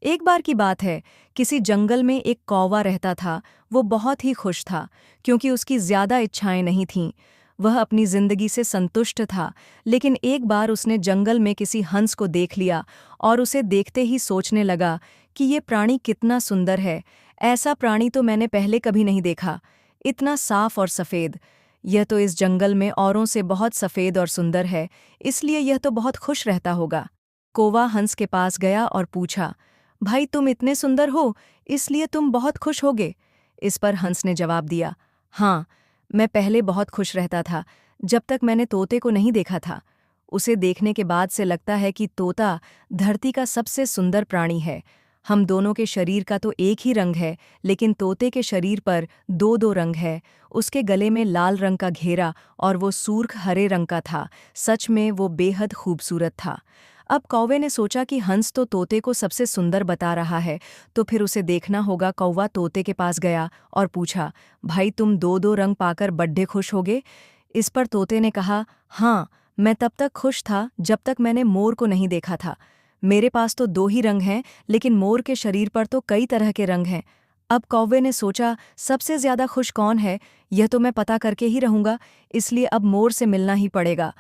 एक बार की बात है, किसी जंगल में एक कौवा रहता था। वो बहुत ही खुश था, क्योंकि उसकी ज्यादा इच्छाएं नहीं थीं। वह अपनी जिंदगी से संतुष्ट था। लेकिन एक बार उसने जंगल में किसी हंस को देख लिया और उसे देखते ही सोचने लगा कि ये प्राणी कितना सुंदर है। ऐसा प्राणी तो मैंने पहले कभी नहीं देखा। इतना साफ और सफ़ेद। यह तो इस जंगल में औरों से बहुत सफ़ेद और सुंदर है, इसलिए यह तो बहुत खुश रहता होगा। कौवा हंस के पास गया और पूछा, भाई तुम इतने सुंदर हो, इसलिए तुम बहुत खुश होगे। इस पर हंस ने जवाब दिया, हाँ, मैं पहले बहुत खुश रहता था, जब तक मैंने तोते को नहीं देखा था। उसे देखने के बाद से लगता है कि तोता धरती का सबसे सुंदर प्राणी है। हम दोनों के शरीर का तो एक ही रंग है, लेकिन तोते के शरीर पर दो दो रंग है। उसके गले में लाल रंग का घेरा और वो सूर्ख हरे रंग का था। सच में वो बेहद खूबसूरत था। अब कौवे ने सोचा कि हंस तो तोते को सबसे सुंदर बता रहा है, तो फिर उसे देखना होगा। कौवा तोते के पास गया और पूछा, भाई तुम दो दो रंग पाकर बड्डे खुश होगे। इस पर तोते ने कहा, हाँ, मैं तब तक खुश था जब तक मैंने मोर को नहीं देखा था। मेरे पास तो दो ही रंग हैं, लेकिन मोर के शरीर पर तो कई तरह के रंग हैं। अब कौवे ने सोचा, सबसे ज्यादा खुश कौन है, यह तो मैं पता करके ही रहूंगा, इसलिए अब मोर से मिलना ही पड़ेगा।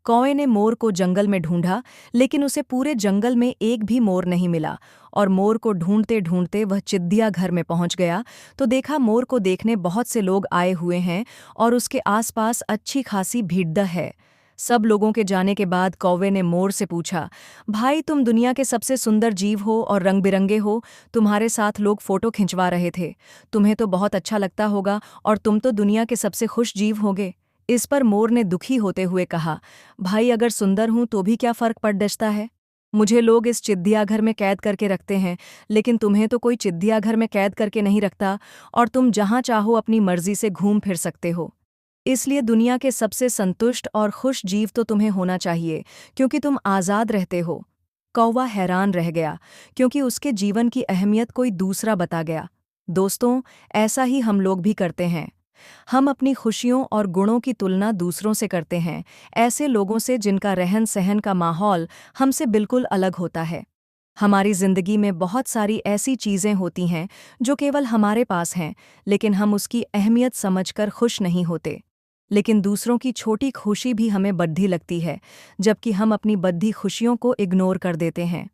कौवे ने मोर को जंगल में ढूंढा, लेकिन उसे पूरे जंगल में एक भी मोर नहीं मिला। और मोर को ढूंढते ढूंढते वह चिड़िया घर में पहुंच गया, तो देखा मोर को देखने बहुत से लोग आए हुए हैं और उसके आसपास अच्छी खासी भीड़ है। सब लोगों के जाने के बाद कौवे ने मोर से पूछा, भाई तुम दुनिया के सबसे सुंदर जीव हो और रंग बिरंगे हो, तुम्हारे साथ लोग फोटो खिंचवा रहे थे। तुम्हें तो बहुत अच्छा लगता होगा और तुम तो दुनिया के सबसे खुश जीव होगे। इस पर मोर ने दुखी होते हुए कहा, भाई अगर सुंदर हूं तो भी क्या फर्क पड़ दस्ता है। मुझे लोग इस चिड़ियाघर में कैद करके रखते हैं, लेकिन तुम्हें तो कोई चिड़ियाघर में कैद करके नहीं रखता और तुम जहां चाहो अपनी मर्जी से घूम फिर सकते हो। इसलिए दुनिया के सबसे संतुष्ट और खुश जीव तो तुम्हें होना चाहिए, क्योंकि तुम आज़ाद रहते हो। कौवा हैरान रह गया, क्योंकि उसके जीवन की अहमियत कोई दूसरा बता गया। दोस्तों, ऐसा ही हम लोग भी करते हैं। हम अपनी खुशियों और गुणों की तुलना दूसरों से करते हैं, ऐसे लोगों से जिनका रहन सहन का माहौल हमसे बिल्कुल अलग होता है। हमारी जिंदगी में बहुत सारी ऐसी चीजें होती हैं जो केवल हमारे पास हैं, लेकिन हम उसकी अहमियत समझकर खुश नहीं होते। लेकिन दूसरों की छोटी खुशी भी हमें बड़ी लगती है, जबकि हम अपनी बड़ी खुशियों को इग्नोर कर देते हैं।